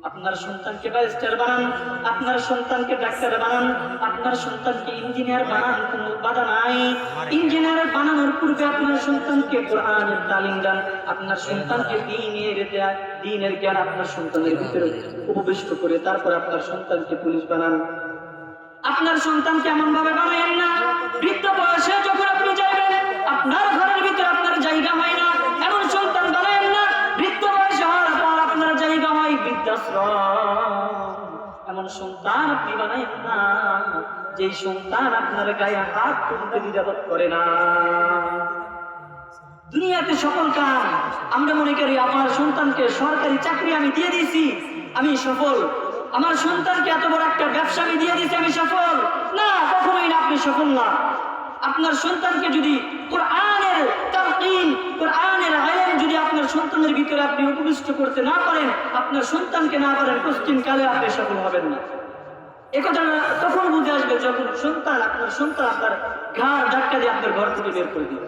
আপনার সন্তানকে ব্যারিস্টার বানান, আপনার সন্তানকে ডাক্তার বানান, আপনার সন্তানকে ইঞ্জিনিয়ার বানান, কোনো বাধা নাই। ইঞ্জিনিয়ার বানানোর পূর্বে আপনার সন্তানকে কোরআনের তালিম দেন, আপনার সন্তানকে দ্বীনের জ্ঞান আপনার সন্তানের ভিতরে উপবিষ্ট করে তারপর আপনার সন্তানকে পুলিশ বানান। আপনার সন্তানকে এমন ভাবে বানায়েন না বৃদ্ধ বয়সে যখন আপনি যাবেন আপনার ঘরের ভিতরে আপনার জায়গা হয় না, এমন সন্তান বানায়েন না বৃদ্ধ বয়সে হওয়ার পর আপনার জায়গা হয় বৃদ্ধাশ্রম। এমন সন্তান আপনি বানায়েন না যে সন্তান আপনার গায়ে হাত তুলতে দ্বিধাবোধ করে না। দুনিয়াতে সকল কাম আমরা মনে করি আমার সন্তানকে সরকারি চাকরি আমি দিয়ে দিয়েছি, আমি সফল। আমার সন্তানকে এত বড় একটা ব্যবসা আমি দিয়ে দিয়েছি, আমি সফল। না, কখনোই না, আপনি সফল না। আপনার সন্তানকে যদি কোরআনের তালকিন, কোরআনের ইলম যদি আপনার সন্তানের ভিতরে আপনি উপবিষ্ট করতে না পারেন, আপনার সন্তানকে না পারেন, পশ্চিমকালে আপনি সফল হবেন না। একথা তখন বুঝে আসবে যখন আপনার সন্তান আপনার ঘাড় ধাক্কা দিয়ে আপনার ঘর থেকে বের করে দিবে।